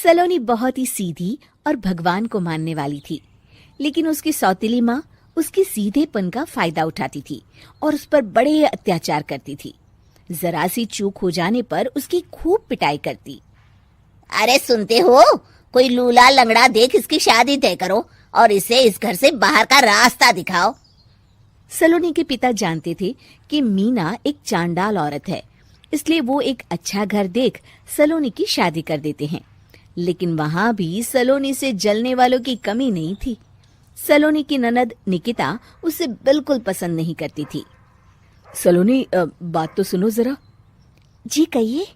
सलोनी बहुत ही सीधी और भगवान को मानने वाली थी, लेकिन उसकी सौतेली माँ उसके सीधेपन का फायदा उठाती थी और उस पर बड़े अत्याचार करती थी। जरा सी चूक हो जाने पर उसकी खूब पिटाई करती। अरे सुनते हो, कोई लूला लंगड़ा देख इसकी शादी तय करो और इसे इस घर से बाहर का रास्ता दिखाओ। सलोनी के पिता जानते थे कि मीना एक चांडाल औरत है, इसलिए वो एक अच्छा घर देख सलोनी की शादी कर देते हैं। लेकिन वहां भी सलोनी से जलने वालों की कमी नहीं थी। सलोनी की ननद निकिता उसे बिल्कुल पसंद नहीं करती थी। सलोनी, बात तो सुनो जरा। जी कहिए।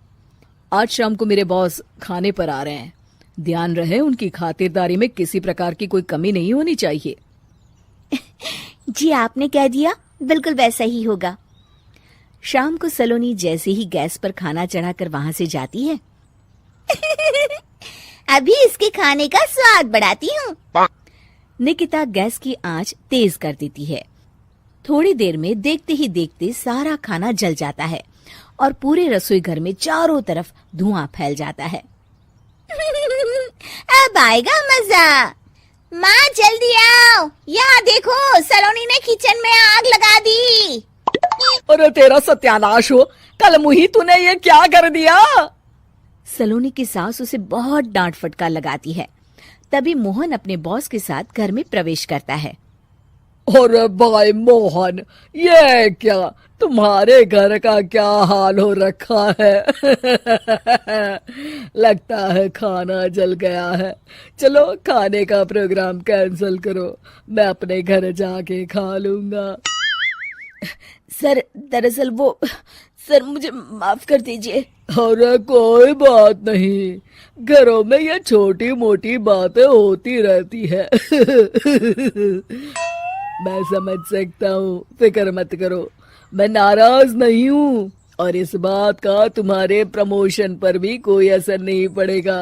आज शाम को मेरे बॉस खाने पर आ रहे हैं। ध्यान रहे उनकी खातिरदारी में किसी प्रकार की कोई कमी नहीं होनी चाहिए। जी आपने कह दिया, बिल्कुल वैसा ही होगा। शाम को सलोनी जैसे ही गैस पर खाना चढ़ाकर वहां से जाती है अभी इसके खाने का स्वाद बढ़ाती हूँ। निकिता गैस की आंच तेज कर देती है। थोड़ी देर में देखते ही देखते सारा खाना जल जाता है और पूरे रसोई घर में चारों तरफ धुआं फैल जाता है। अब आएगा मजा। माँ जल्दी आओ, यहाँ देखो सलोनी ने किचन में आग लगा दी। अरे तेरा सत्यानाश हो, कल मुही तूने ये क्या कर दिया? सलोनी की सास उसे बहुत डांट फटकार लगाती है। तभी मोहन अपने बॉस के साथ घर में प्रवेश करता है। अरे भाई मोहन, ये क्या तुम्हारे घर का क्या हाल हो रखा है? लगता है खाना जल गया है। चलो खाने का प्रोग्राम कैंसिल करो, मैं अपने घर जाके खा लूंगा। सर दरअसल सर मुझे माफ कर दीजिए। अरे कोई बात नहीं, घरों में ये छोटी मोटी बातें होती रहती है। मैं समझ सकता हूँ, फिक्र मत करो, मैं नाराज नहीं हूँ और इस बात का तुम्हारे प्रमोशन पर भी कोई असर नहीं पड़ेगा।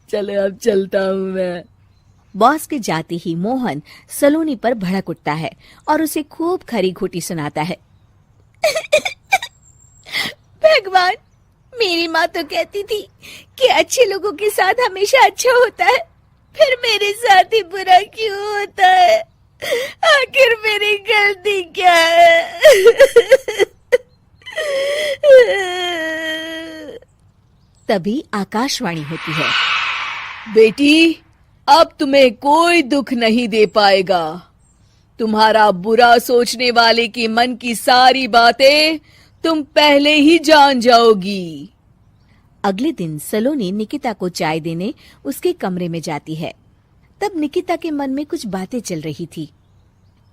चलो अब चलता हूँ मैं। बॉस के जाते ही मोहन सलोनी पर भड़क उठता है और उसे खूब खरी खोटी सुनाता है। भगवान, मेरी माँ तो कहती थी कि अच्छे लोगों के साथ हमेशा अच्छा होता है, फिर मेरे साथ ही बुरा क्यों होता है? आखिर मेरी गलती क्या है? तभी आकाशवाणी होती है। बेटी, अब तुम्हें कोई दुख नहीं दे पाएगा। तुम्हारा बुरा सोचने वाले की मन की सारी बातें तुम पहले ही जान जाओगी। अगले दिन सलोनी निकिता को चाय देने उसके कमरे में जाती है। तब निकिता के मन में कुछ बातें चल रही थी।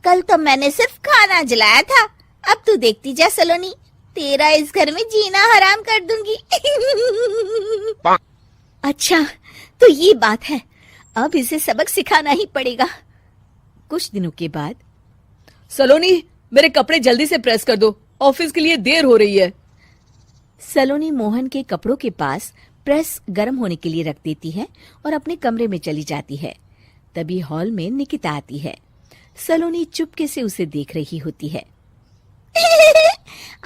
कल तो मैंने सिर्फ खाना जलाया था, अब तू देखती जा सलोनी, तेरा इस घर में जीना हराम कर दूंगी। अच्छा, तो ये बात है, अब इसे सबक सिखाना ही पड़ेगा। कुछ दिनों के बाद, सलोनी, मेरे कपड़े जल्दी से प्रेस कर दो, ऑफिस के लिए देर हो रही है। सलोनी मोहन के कपड़ों के पास प्रेस गर्म होने के लिए रख देती है और अपने कमरे में चली जाती है। तभी हॉल में निकिता आती है। सलोनी चुपके से उसे देख रही होती है।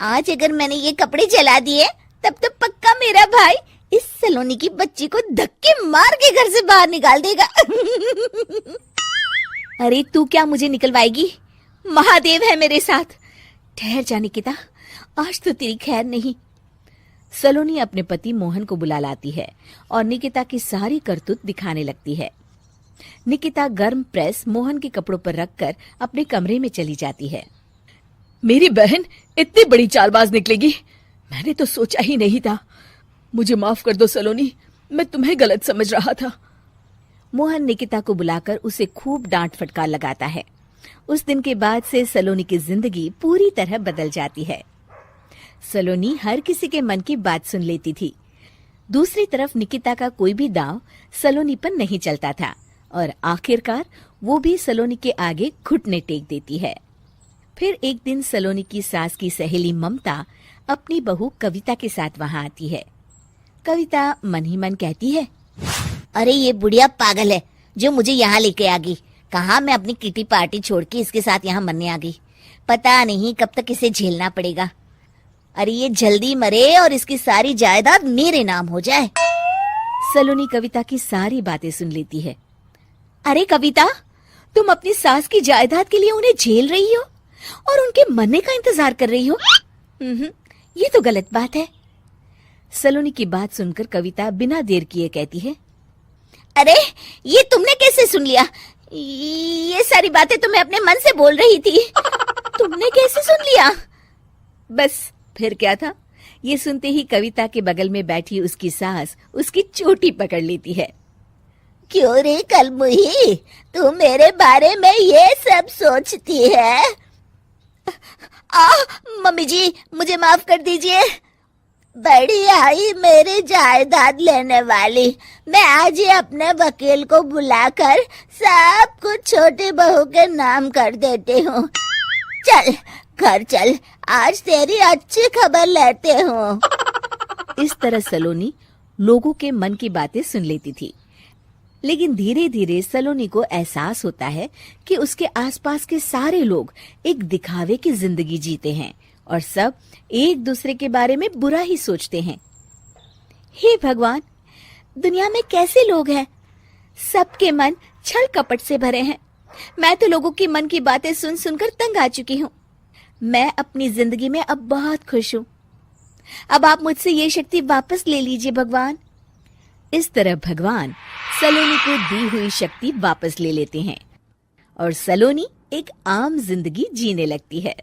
आज अगर मैंने ये कपड़े जला दिए तब तो पक्का मेरा भाई इस सलोनी की बच्ची को धक्के मार के घर से बाहर निकाल देगा। अरे तू क्या मुझे निकलवाएगी? महादेव है मेरे साथ। ठहर जा निकिता, आज तो तेरी खैर नहीं। सलोनी अपने पति मोहन को बुला लाती है और निकिता की सारी करतूत दिखाने लगती है। निकिता गर्म प्रेस मोहन के कपड़ों पर रखकर अपने कमरे में चली जाती है। मेरी बहन इतनी बड़ी चालबाज निकलेगी, मैंने तो सोचा ही नहीं था। मुझे माफ कर दो सलोनी, मैं तुम्हें गलत समझ रहा था। मोहन निकिता को बुलाकर उसे खूब डांट फटकार लगाता है। उस दिन के बाद से सलोनी की जिंदगी पूरी तरह बदल जाती है। सलोनी हर किसी के मन की बात सुन लेती थी। दूसरी तरफ निकिता का कोई भी दांव सलोनी पर नहीं चलता था और आखिरकार वो भी सलोनी के आगे घुटने टेक देती है। फिर एक दिन सलोनी की सास की सहेली ममता अपनी बहू कविता के साथ वहां आती है। कविता मन ही मन कहती है, अरे ये बुढ़िया पागल है जो मुझे यहाँ लेके आ गई। कहाँ मैं अपनी किटी पार्टी छोड़ के इसके साथ यहाँ मरने आ गई। पता नहीं कब तक इसे झेलना पड़ेगा। अरे ये जल्दी मरे और इसकी सारी जायदाद मेरे नाम हो जाए। सलोनी कविता की सारी बातें सुन लेती है। अरे कविता, तुम अपनी सास की जायदाद के लिए उन्हें झेल रही हो और उनके मरने का इंतजार कर रही हो। ये तो गलत बात है। सलोनी की बात सुनकर कविता बिना देर किए कहती है, अरे ये तुमने कैसे सुन लिया? ये सारी बातें तो मैं अपने मन से बोल रही थी। तुमने कैसे सुन लिया? बस फिर क्या था। ये सुनते ही कविता के बगल में बैठी उसकी सास उसकी चोटी पकड़ लेती है। क्यों रे कलमुही, तू मेरे बारे में ये सब सोचती है? मम्मी जी, मुझे माफ कर दीजिए। बड़ी आई मेरी जायदाद लेने वाली, मैं आज ही अपने वकील को बुलाकर सब कुछ छोटी बहू के नाम कर देती हूँ। चल घर चल, आज तेरी अच्छी खबर लेते हूँ। इस तरह सलोनी लोगों के मन की बातें सुन लेती थी, लेकिन धीरे धीरे सलोनी को एहसास होता है कि उसके आसपास के सारे लोग एक दिखावे की जिंदगी जीते हैं और सब एक दूसरे के बारे में बुरा ही सोचते हैं। हे भगवान, दुनिया में कैसे लोग हैं? सबके मन छल कपट से भरे हैं। मैं तो लोगों के मन की बातें सुन सुनकर तंग आ चुकी हूँ। मैं अपनी जिंदगी में अब बहुत खुश हूँ। अब आप मुझसे ये शक्ति वापस ले लीजिए भगवान। इस तरह भगवान सलोनी को दी हुई शक्ति वापस ले लेते हैं और सलोनी एक आम जिंदगी जीने लगती है।